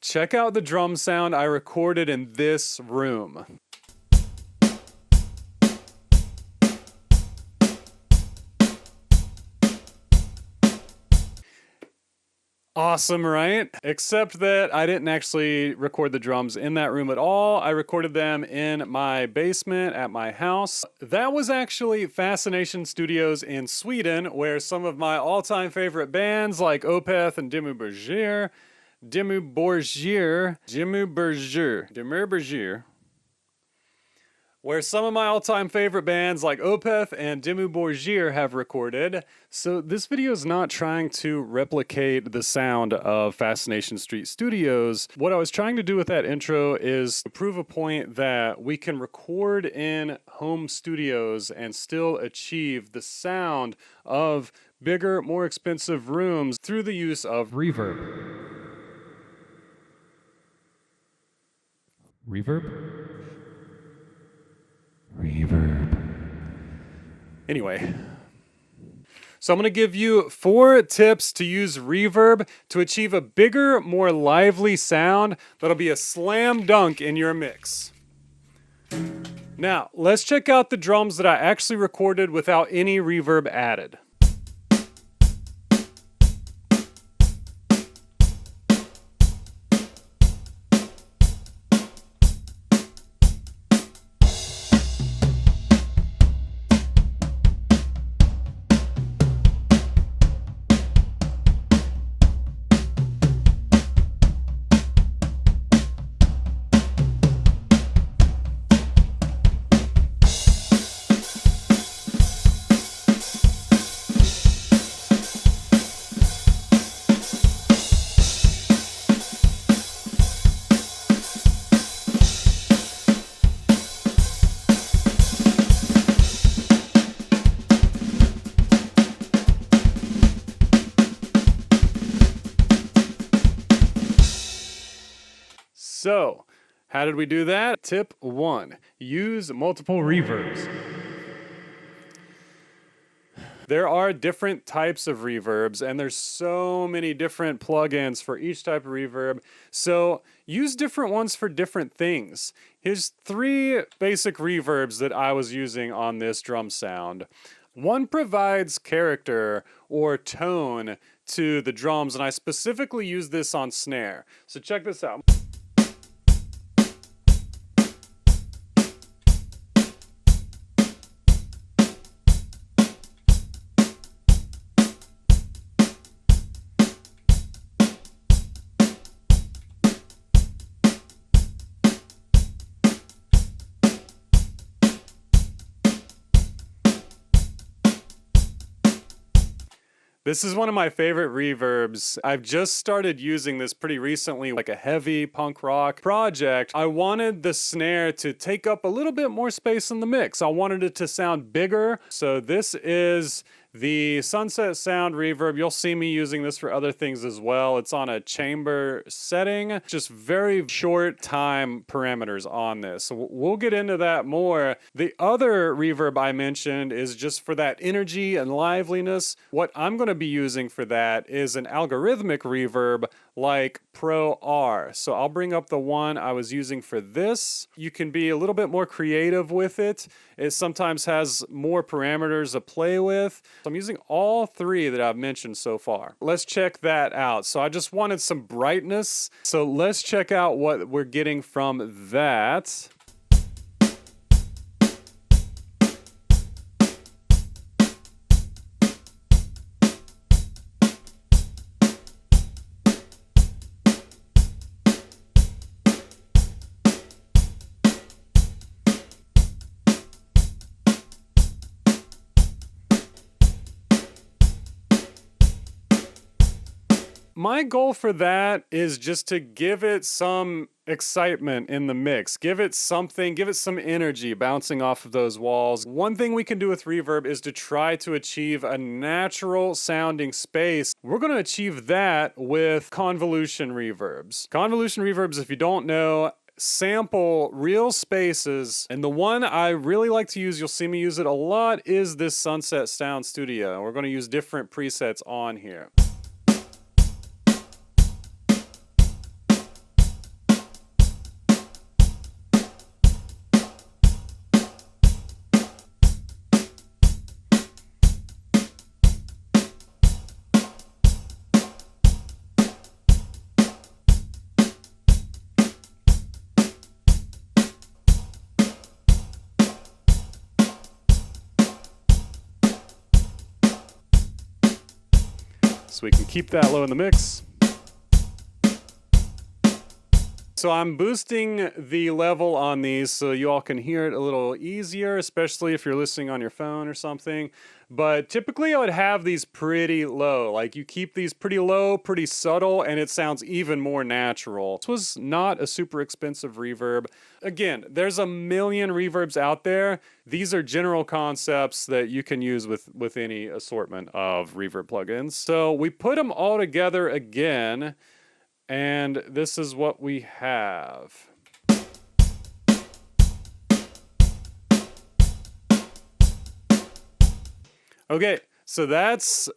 check out the drum sound I recorded in this room. Awesome, right? Except that I didn't actually record the drums in that room at all. I recorded them in my basement at my house. That was actually Fascination Studios in Sweden, where some of my all-time favorite bands like Opeth and Dimmu Borgir, where some of my all-time favorite bands like Opeth and Dimmu Borgir have recorded. So this video is not trying to replicate the sound of Fascination Street Studios. What I was trying to do with that intro is to prove a point that we can record in home studios and still achieve the sound of bigger, more expensive rooms through the use of reverb. Reverb? Anyway, so I'm going to give you 4 tips to use reverb to achieve a bigger, more lively sound that'll be a slam dunk in your mix. Now, let's check out the drums that I actually recorded without any reverb added. So, how did we do that? Tip 1, use multiple reverbs. There are different types of reverbs, and there's so many different plugins for each type of reverb. So use different ones for different things. Here's 3 basic reverbs that I was using on this drum sound. One provides character or tone to the drums, and I specifically use this on snare. So check this out. This is one of my favorite reverbs. I've just started using this pretty recently, like a heavy punk rock project. I wanted the snare to take up a little bit more space in the mix. I wanted it to sound bigger. So this is the Sunset Sound reverb. You'll see me using this for other things as well. It's on a chamber setting, just very short time parameters on this. So we'll get into that more. The other reverb I mentioned is just for that energy and liveliness. What I'm going to be using for that is an algorithmic reverb like Pro R. So I'll bring up the one I was using for this. You can be a little bit more creative with it. It sometimes has more parameters to play with. So I'm using all 3 that I've mentioned so far. Let's check that out. So I just wanted some brightness. So let's check out what we're getting from that. My goal for that is just to give it some excitement in the mix. Give it something, give it some energy bouncing off of those walls. One thing we can do with reverb is to try to achieve a natural sounding space. We're going to achieve that with convolution reverbs. Convolution reverbs, if you don't know, sample real spaces, and the one I really like to use, you'll see me use it a lot, is this Sunset Sound Studio. We're going to use different presets on here. So we can keep that low in the mix. So I'm boosting the level on these so you all can hear it a little easier, especially if you're listening on your phone or something. But typically I would have these pretty low. Like you keep these pretty low, pretty subtle, and it sounds even more natural. This was not a super expensive reverb. Again, there's a million reverbs out there. These are general concepts that you can use with any assortment of reverb plugins. So we put them all together again. And this is what we have. Okay, so that's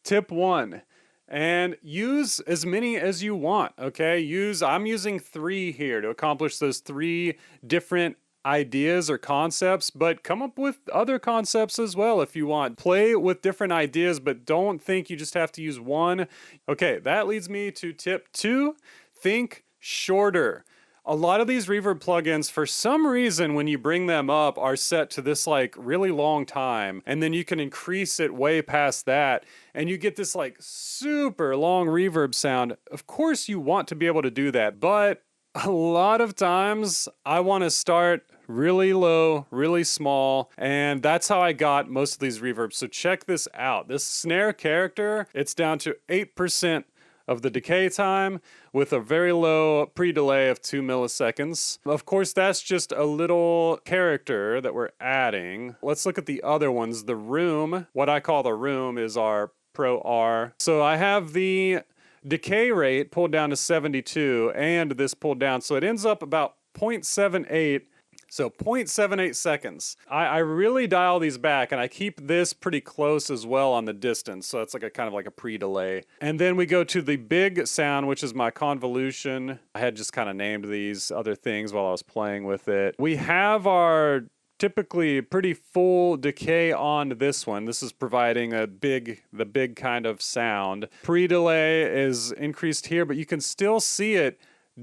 tip 1. And use as many as you want, okay? I'm using 3 here to accomplish those 3 different ideas or concepts, but come up with other concepts as well if you want. Play with different ideas, but don't think you just have to use one. Okay, that leads me to tip 2. Think shorter. A lot of these reverb plugins, for some reason, when you bring them up, are set to this like really long time, and then you can increase it way past that, and you get this like super long reverb sound. Of course you want to be able to do that, but a lot of times I want to start really low, really small, and that's how I got most of these reverbs. So check this out. This snare character, it's down to 8% of the decay time with a very low pre-delay of 2 milliseconds. Of course, that's just a little character that we're adding. Let's look at the other ones. The room, what I call the room, is our Pro R. So I have the decay rate pulled down to 72 and this pulled down, so it ends up about 0.78. So 0.78 seconds. I really dial these back, and I keep this pretty close as well on the distance. So it's like a kind of like a pre-delay. And then we go to the big sound, which is my convolution. I had just kind of named these other things while I was playing with it. We have our typically pretty full decay on this one. This is providing the big kind of sound. Pre-delay is increased here, but you can still see it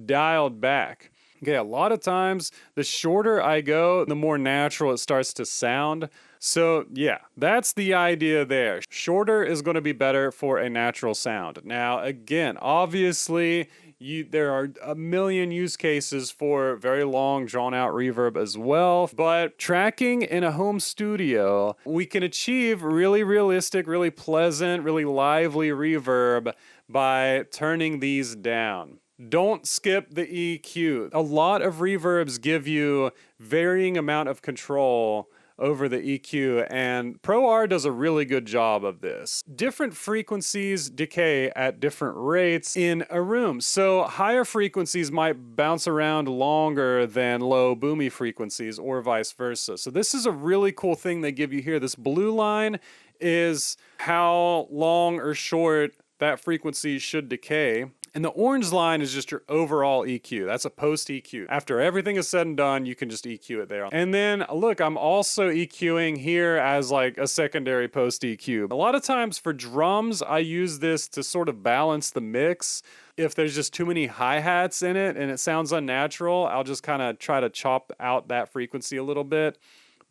dialed back. Okay, a lot of times, the shorter I go, the more natural it starts to sound. So yeah, that's the idea there. Shorter is going to be better for a natural sound. Now, again, obviously, there are a million use cases for very long, drawn-out reverb as well. But tracking in a home studio, we can achieve really realistic, really pleasant, really lively reverb by turning these down. Don't skip the EQ. A lot of reverbs give you varying amount of control over the EQ, and Pro R does a really good job of this. Different frequencies decay at different rates in a room. So higher frequencies might bounce around longer than low boomy frequencies or vice versa. So this is a really cool thing they give you here. This blue line is how long or short that frequency should decay. And the orange line is just your overall EQ. That's a post EQ. After everything is said and done, you can just EQ it there. And then look, I'm also EQing here as like a secondary post EQ. A lot of times for drums, I use this to sort of balance the mix. If there's just too many hi-hats in it and it sounds unnatural, I'll just kind of try to chop out that frequency a little bit.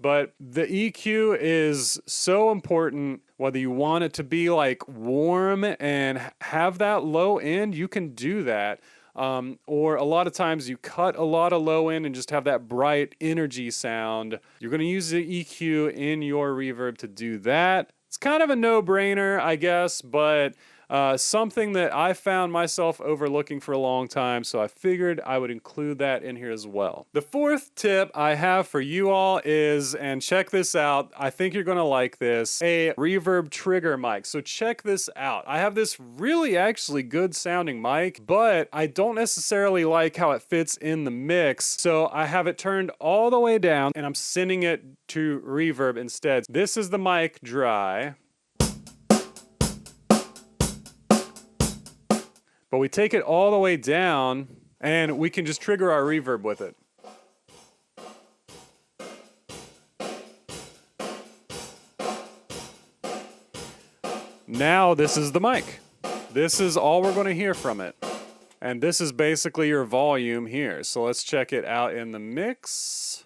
But the EQ is so important, whether you want it to be like warm and have that low end, you can do that. Or a lot of times you cut a lot of low end and just have that bright energy sound. You're going to use the EQ in your reverb to do that. It's kind of a no-brainer, I guess, but something that I found myself overlooking for a long time, so I figured I would include that in here as well. The fourth tip I have for you all is, and check this out, I think you're gonna like this, a reverb trigger mic. So check this out. I have this really actually good sounding mic, but I don't necessarily like how it fits in the mix, so I have it turned all the way down and I'm sending it to reverb instead. This is the mic dry. But we take it all the way down and we can just trigger our reverb with it. Now this is the mic. This is all we're going to hear from it. And this is basically your volume here. So let's check it out in the mix.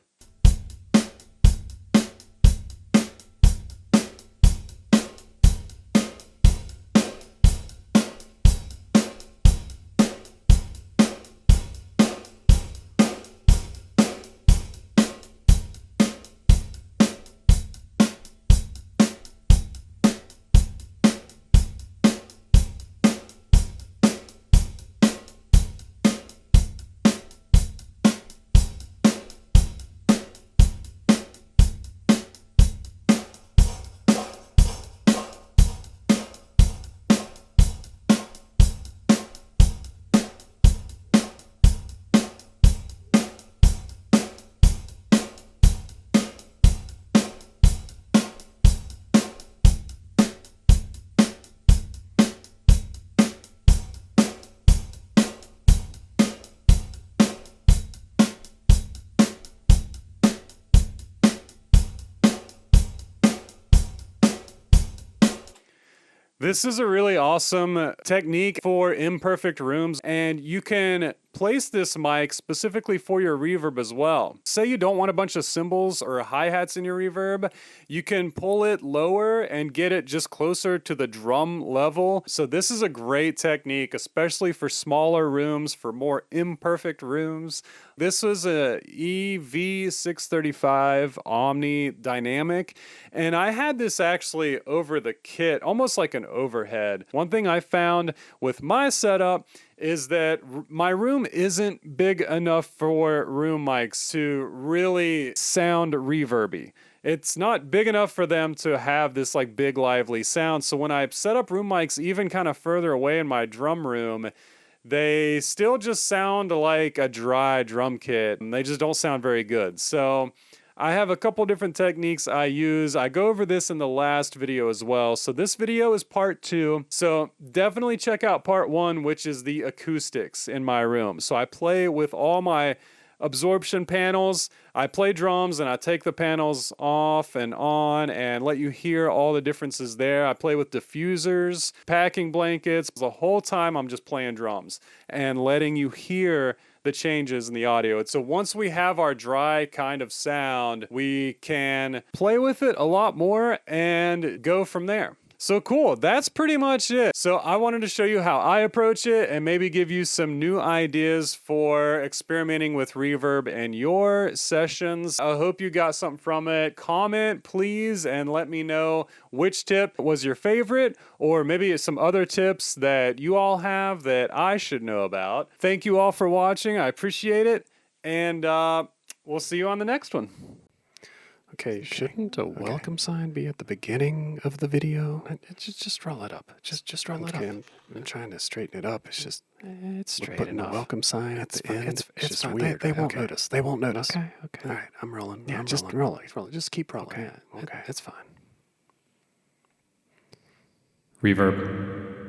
This is a really awesome technique for imperfect rooms, and you can place this mic specifically for your reverb as well. Say you don't want a bunch of cymbals or hi-hats in your reverb, you can pull it lower and get it just closer to the drum level. So this is a great technique, especially for smaller rooms, for more imperfect rooms. This was a EV635 Omni Dynamic, and I had this actually over the kit, almost like an overhead. One thing I found with my setup is that my room isn't big enough for room mics to really sound reverby. It's not big enough for them to have this like big lively sound. So when I set up room mics even kind of further away in my drum room, they still just sound like a dry drum kit, and they just don't sound very good. So I have a couple different techniques I use. I go over this in the last video as well. So this video is part 2. So definitely check out part 1, which is the acoustics in my room. So I play with all my absorption panels. I play drums and I take the panels off and on and let you hear all the differences there. I play with diffusers, packing blankets. The whole time I'm just playing drums and letting you hear the changes in the audio. So once we have our dry kind of sound, we can play with it a lot more and go from there. So cool, that's pretty much it. So I wanted to show you how I approach it and maybe give you some new ideas for experimenting with reverb in your sessions. I hope you got something from it. Comment, please, and let me know which tip was your favorite, or maybe some other tips that you all have that I should know about. Thank you all for watching. I appreciate it, and we'll see you on the next one. Okay, shouldn't a welcome sign be at the beginning of the video? Just roll it up. Just roll it up. I'm trying to straighten it up. It's just It's straight putting enough. a welcome sign at the end. It's just fine. weird. They won't notice. They won't notice. Okay. All right, I'm rolling. Yeah, I'm just rolling. roll it. Roll it. Just keep rolling. Okay. Yeah, Okay. it's fine. Reverb.